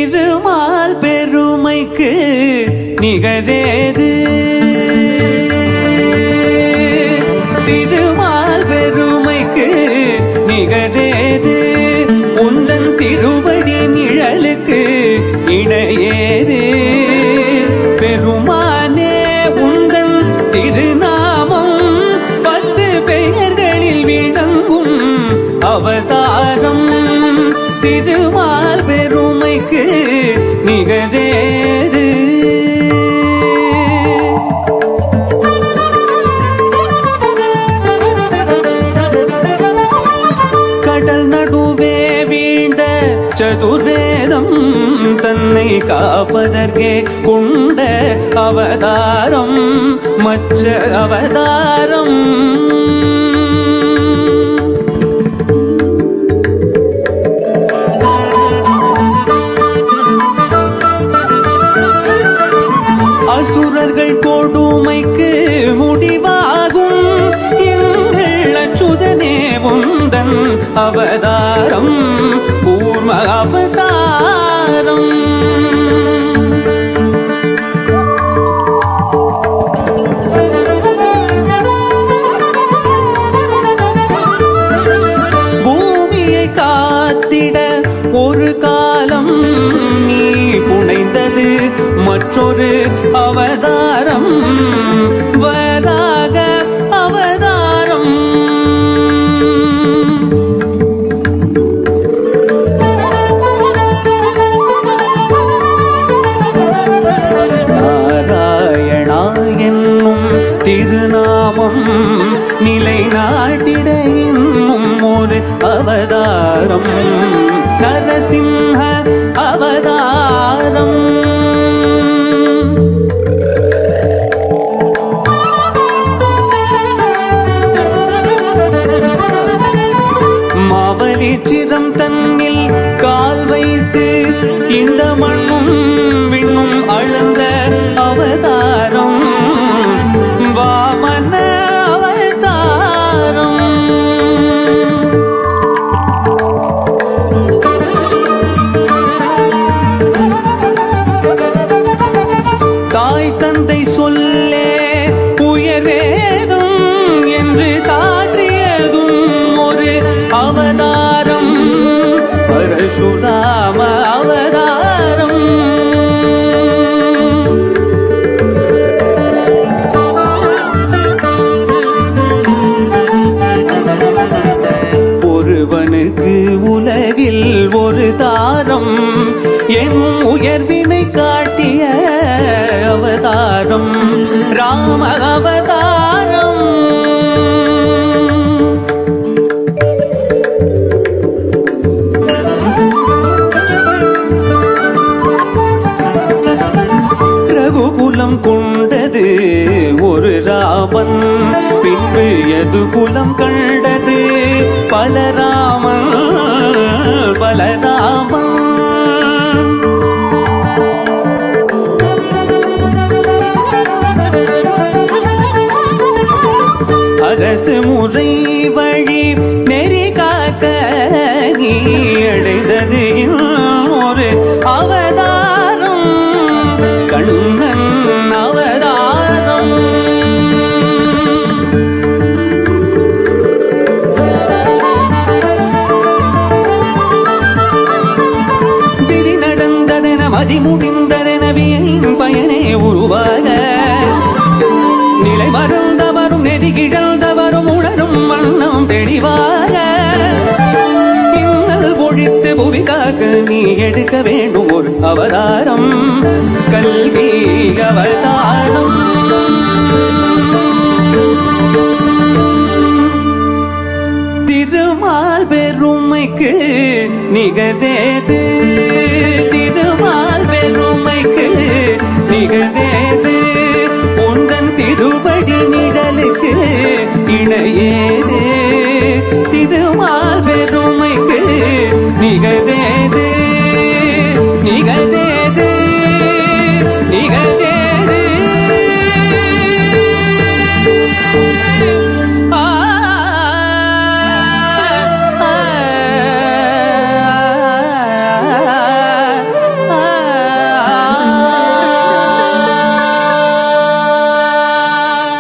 திருமால் பெருமைக்கு நிகரேது திருமால் பெருமைக்கு நிகரேது உந்தன் திருவடி நிழலுக்கு இணையேது பெருமானே உந்தன் திருநாமம் 10 பெயர்களில் விளங்கும் அவதாரம் திருமால் பெருமைக்கு நிகரேது கடல் நடுவே வீண்ட சதுர்வேதம் தன்னை காப்பதற்கே கொண்ட அவதாரம் மற்ற அவதாரம் அசுரர்கள் கொடுமைக்கு முடிவாகும் எங்கள் அச்சுதனே உந்தன் அவதாரம் கூர்ம அவதாரம் பூமியை காத்திட ஒரு காலம் நீ புனைந்தது மற்றொரு அவதாரம் வராக அவதாரம் நாராயணா என்னும் திருநாமம் நிலைநாட்டிட இன்னும் ஒரு அவதாரம் நரசிம்ஹ அவதாரம் மாவலி சிரம் தன்னில் கால் வைத்து இந்த மண்ணும் விண்ணும் அளந்த அவதாரம் வாமன அவதாரம் தாய் தந்தை சொல்லே உயர்வேதும் என்று சாற்றியதும் ஒரு அவதாரம் பரசுராம அவதாரம் ஒருவனுக்கு உலகில் ஒரு தாரம் என் உயர்வினை காட்டிய அவதாரம் ராம அவதாரம் ரகுகுலம் கொண்டது ஒரு ராமன் பின்பு யதுகுலம் கண்டது பலராமன் பலராமன் அரசு முறை வழி நெறி காக்க நீ அடைந்தது ஒரு அவதாரம் கண்ணன் அவதாரம் விதி நடந்ததென மதி முடிந்ததென வியனின் பயனே உருவாக நிலை மறந்தவரும் நெறிகிழந்தவரும் உணரும் வண்ணம் தெளிவாக இன்னல் ஒழித்து புவி காக்க நீ எடுக்க வேண்டும் ஒரு அவதாரம் கல்வி அவதாரம் திருமால் பெருமைக்கு நிகரேது